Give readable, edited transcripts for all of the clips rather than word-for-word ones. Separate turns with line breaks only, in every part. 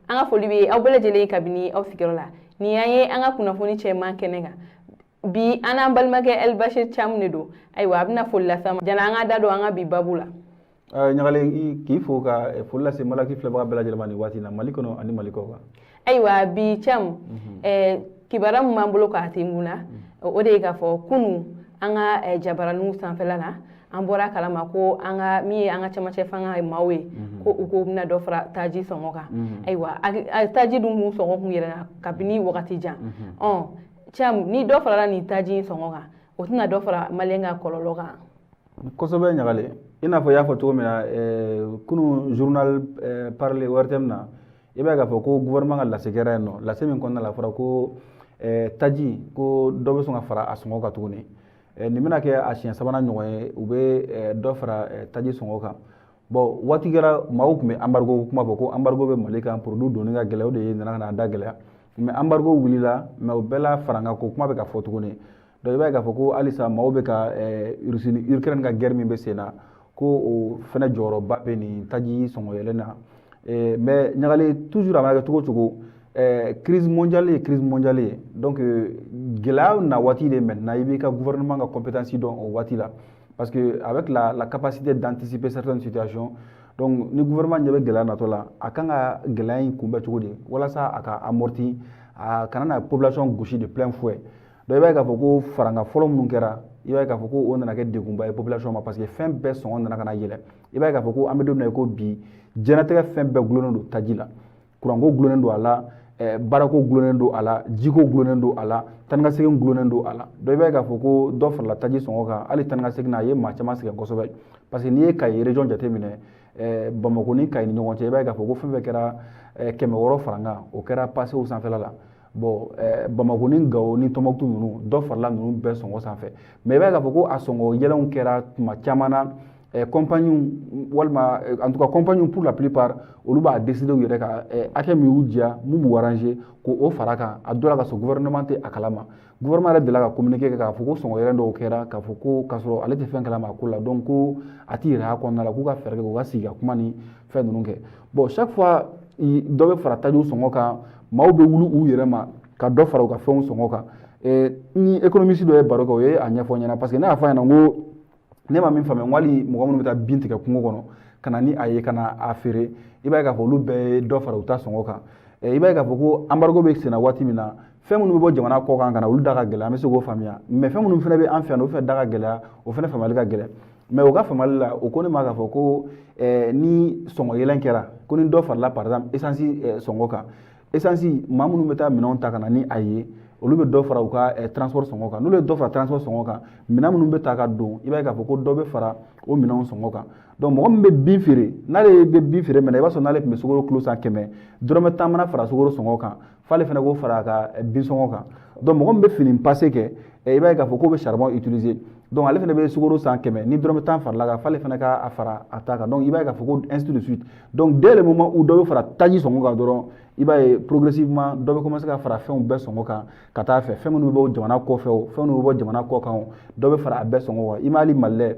Anga foli be aw bele jele kabini aw sigiro la ni yaye anga kunnafoni cɛman kɛnɛ kan bi ana balmakɛ El Bashir Cham ne do aywa abina foli la sama jana anga da do anga bi babu la
ñagale k'i fo ka foli lase Malaki filɛbaga bɛɛ lajɛlen ma nin waati in na Mali kɔnɔ ani Mali kɔ kan
aywa bi Cham kibara mun b'an bolo k'a ten mun na o de ye k'a fɔ kunu an ka jabaraninw sanfɛla la an bɔra kalama ko an ka min ye an ka cɛmancɛ fanga ye maaw ye ko u ko bɛna dɔ fara taji sɔngɔ kan ayiwa a taji dun mun sɔngɔ kun yɛlɛnna kabini wagati jan Cham ni dɔ farala nin taji sɔngɔ kan o tɛna dɔ fara maliyɛn ka kɔlɔlɔ kan
kosɛbɛ ñagale i n'a fɔ i y'a fɔ cogo min na kunu journal parler ORTM na i b'a ye k'a fɔ ko gouvernement ka lase kɛra yen nɔ lase min kɔnɔna la a fɔra ko taji ko dɔ bɛ sɔn ka fara a sɔngɔ kan tuguni nin bɛna kɛ a siɲɛ sabanan ɲɔgɔn ye u bɛ dɔ fara taji sɔngɔ kan bon waati kɛra maaw tun bɛ embargo kuma fɔ ko embargo bɛ Mali kan produit donni ka gɛlɛya o de nana ka na da gɛlɛya mais embargo wulila mais o bɛɛ la faranga ko kuma bɛ ka fɔ tuguni donc i b'a ye k'a fɔ ko halisa maaw bɛ ka Ukraine ka guerre min bɛ sen na ko o fɛnɛ jɔyɔrɔba bɛ nin taji sɔngɔ yɛlɛ na mais ñagale toujours a mana kɛ cogo o cogo crise mondiale ye crise mondiale ye donc gɛlɛya na waati de maintenant i b'i ka gouvernement ka compétence dɔn o waati la parce que avec la capacité d'anticiper certaines situations donc ni gouvernement ɲɛ bɛ gɛlɛya natɔ la a kan ka gɛlɛya in kunbɛn cogo di walasa a ka amorti a kana na population gosi de plein fouet donc i b'a ye k'a fɔ ko faranga fɔlɔ minnu kɛra i b'a ye k'a fɔ ko o nana kɛ degunba ye population ma parce que fɛn bɛɛ sɔngɔ nana ka na yɛlɛ i b'a ye k'a fɔ ko an bɛ don min na ko bi diɲɛlatigɛ fɛn bɛɛ gulonnen don taji la kuranko gulonnen don a la baarako gulonnen don a la jiko gulonnen don a la taa ni ka segin gulonnen don a la donc i b'a ye k'a fɔ ko dɔ farala taji sɔngɔ kan hali taa ni ka segin na a ye maa caman sɛgɛn kosɛbɛ parce que n'i ye Kayi région jateminɛ Bamako ni Kayi ni ɲɔgɔn cɛ i b'a ye k'a fɔ ko fɛn fɛn kɛra 600 faranga o kɛra passew sanfɛla la bon Bamako ni Gao ni Tɔnbukutu ninnu dɔ farala ninnu bɛɛ sɔngɔ sanfɛ mais i b'a ye k'a fɔ ko a sɔngɔ yɛlɛnw kɛra tuma caman na compagnie walima en tout cas compagnie pour la plupart olu b'a décider u yɛrɛ ka hakɛ min y'u diya mun b'u arranger k'o fara kan a dɔ la ka sɔrɔ gouvernement tɛ a kalama gouvernement yɛrɛ delila ka communiquer kɛ k'a fɔ ko sɔngɔ yɛlɛn dɔw kɛra k'a fɔ ko k'a sɔrɔ ale tɛ fɛn kalama a ko la donc ko a tɛ yɛrɛ a kɔnɔna la k'u ka fɛɛrɛ kɛ k'u ka sigi ka kuma ni fɛn ninnu kɛ bon chaque fois dɔ bɛ fara tajiw sɔngɔ kan maaw bɛ wuli u yɛrɛ ma ka dɔ fara u ka fɛnw sɔngɔ kan ni économiste dɔ ye baro kɛ o ye a ɲɛfɔ ɲɛna parce que ne y'a fɔ a ɲɛna n ko ne ma min faamuya wali mɔgɔ minnu bɛ taa bin tigɛ kungo kɔnɔ ka na ni a ye ka na a feere i b'a ye k'a fɔ olu bɛɛ ye dɔ fara u ta sɔngɔ kan i b'a ye k'a fɔ ko embargo bɛ senna waati min na fɛn minnu bɛ bɔ jamana kɔ kan ka na olu da ka gɛlɛn an bɛ se k'o faamuya mais fɛn minnu fana bɛ an fɛ yan o fɛnɛ da ka gɛlɛya o fɛnɛ faamuyali ka gɛlɛn mais o ka faamuyali la o ko ne ma k'a fɔ ko ni sɔngɔ yɛlɛn kɛra ko ni dɔ farala par exemple essence sɔngɔ kan essence maa minnu bɛ taa minɛnw ta ka na ni a ye olu bɛ dɔ fara u ka transport sɔngɔ kan n'olu ye dɔ fara transport sɔngɔ kan minɛn minnu bɛ ta ka don i b'a ye k'a fɔ ko dɔ bɛ fara o minɛnw sɔngɔ kan donc mɔgɔ min bɛ bin feere n'ale bɛ bin feere mɛnɛ i b'a sɔrɔ n'ale tun bɛ sukaro kilo san 100 dɔrɔmɛ 10 mana fara sukaro sɔngɔ kan f'ale fana k'o fara a ka bin sɔngɔ kan donc mɔgɔ min bɛ fini passe kɛ i b'a ye k'a fɔ k'o bɛ charbon utiliser donc ale fana bɛ sukaro san 100 ni dɔrɔmɛ 10 farala kan f'ale fana k'a fara a ta kan donc i b'a ye k'a fɔ ko ainsi de suite donc dès le moment où dɔ bɛ fara taji sɔngɔ kan dɔrɔn i b'a ye progressivement dɔ bɛ commencer ka fara fɛnw bɛɛ sɔngɔ kan ka taa fɛ fɛn minnu bɛ bɔ jamana kɔfɛ o fɛn minnu bɛ bɔ jamana kɔ kan o dɔ bɛ fara a bɛɛ sɔngɔ kan i m'a hali Malilɛ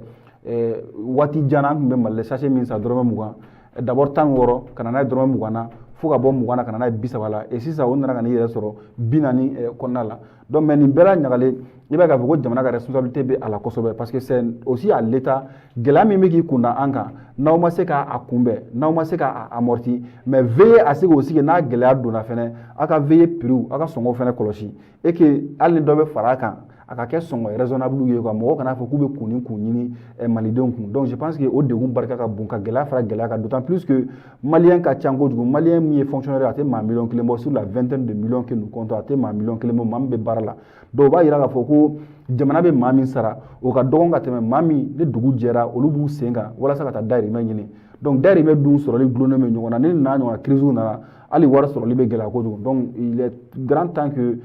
waati jan na an tun bɛ Malilɛ sachet min san dɔrɔmɛ 20 d'abord 16 ka na n'a ye dɔrɔmɛ 20 na fo ka bɔ 20 na ka na n'a ye 30 la et sisan o nana ka n'i yɛrɛ sɔrɔ 40 kɔnɔna la donc mais nin bɛɛ la ɲagalen i b'a ye k'a fɔ ko jamana ka responsabilité bɛ a la kosɛbɛ parce que c'est aussi à l'état gɛlɛya min bɛ k'i kunda an kan n'aw ma se k'a kunbɛn n'aw ma se k'a amorti mais veillez à ce que aussi n'a gɛlɛya donna fɛnɛ aw ka veiller prix aw ka sɔngɔ fɛnɛ kɔlɔsi et que hali ni dɔ bɛ fara a kan a ka kɛ sɔngɔ raisonnable ye quoi mɔgɔ kana fɔ k'u bɛ kun ni kun ɲini malidenw kun donc je pense que o degun barika ka bon ka gɛlɛya fara gɛlɛya kan d'autant plus que malien ka ca kojugu malien min ye fonctionnaire a tɛ maa miliyɔn kelen bɔ sur la vingtaine de millions que nous comptons a tɛ maa miliyɔn kelen bɔ maa min bɛ baara la donc o b'a yira k'a fɔ ko jamana bɛ maa min sara o ka dɔgɔn ka tɛmɛ maa min ni dugu jɛra olu b'u sen kan walasa ka taa dayirimɛ ɲini donc dayirimɛ dun sɔrɔli gulonnen bɛ ɲɔgɔn na ni n'a ɲɔgɔnna crise nana hali wari sɔrɔli bɛ gɛlɛya kojugu donc il est grand temps que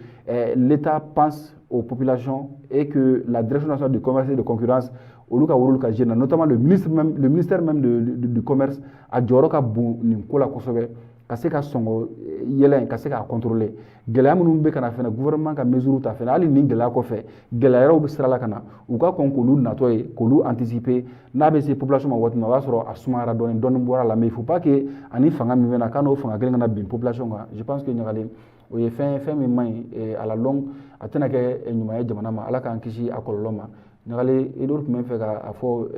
l'État pense aux populations et que la direction nationale du commerce et de concurrence olu ka rôle ka jouer notamment le ministère même du commerce a jɔyɔrɔ ka bon nin ko la kosɛbɛ ka se ka sɔngɔ yɛlɛ ka se k'a contrôler gɛlɛya minnu bɛ ka na fɛnɛ gouvernement ka mesure ta fɛnɛ hali nin gɛlɛya kɔfɛ gɛlɛya wɛrɛw bɛ sira la ka na u ka kɔn k'olu natɔ ye k'olu anticiper n'a bɛ se population ma waati min na o b'a sɔrɔ a sumayara dɔɔni dɔɔni bɔra la mais il faut pas que ani fanga min bɛ na k'a n'o fanga kelen kana bin population kan je pense que ɲagalen o ye fɛn min man ɲi à la longue a tɛna kɛ ɲuman ye jamana ma ala k'an kisi a kɔlɔlɔ ma ɲagalen Edouard tun bɛ fɛ k'a fɔ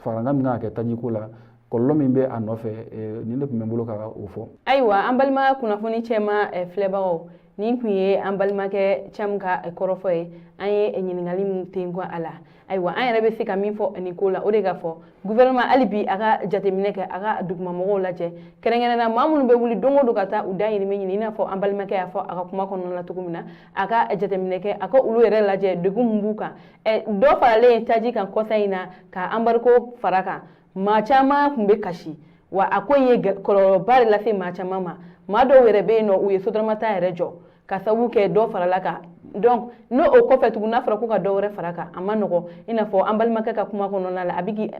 farakan min kan ka kɛ tajiko la kɔlɔlɔ min bɛ a nɔfɛ nin de tun bɛ n bolo ka o fɔ.
Ayiwa an balima kunnafoni cɛma filɛbagaw nin tun ye an balimakɛ Cam ka kɔrɔfɔ ye an ye ɲininkali min tɛnku a la ayiwa an yɛrɛ bɛ se ka min fɔ nin ko la o de ka fɔ gouvernement hali bi a ka jateminɛ kɛ a ka dugumamɔgɔw lajɛ kɛrɛnkɛrɛnnena maa minnu bɛ wuli don o don ka taa u dahirimɛ ɲini i n'a fɔ an balimakɛ y'a fɔ a ka kuma kɔnɔna la cogo min na a ka jateminɛ kɛ a ka olu yɛrɛ lajɛ degun min b'u kan dɔ faralen taji kan kɔsa in na ka embargo fara kan maa caman tun bɛ kasi wa a ko in ye kɔlɔlɔba de lase maa caman ma maa dɔw yɛrɛ bɛ yen nɔ u ye sotaramata yɛrɛ jɔ ka sababu kɛ dɔ farala kan donc n'o o kɔfɛ tugun n'a fɔra ko ka dɔ wɛrɛ fara kan a ma nɔgɔ i n'a fɔ an balimakɛ ka kuma kɔnɔna la a bɛ k'i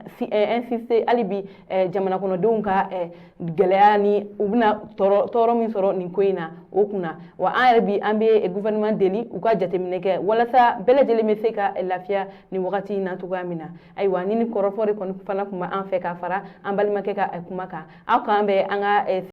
insister hali bi jamana kɔnɔdenw ka gɛlɛya ni u bɛna tɔɔrɔ min sɔrɔ nin ko in na o kunna wa an yɛrɛ bi an bɛ gouvernement deli u ka jateminɛ kɛ walasa bɛɛ lajɛlen bɛ se ka lafiya nin wagati in na cogoya min na ayiwa ni kɔrɔfɔ de kɔni fana tun bɛ an fɛ ka fara an balimakɛ ka kuma kan aw k'an bɛ an ka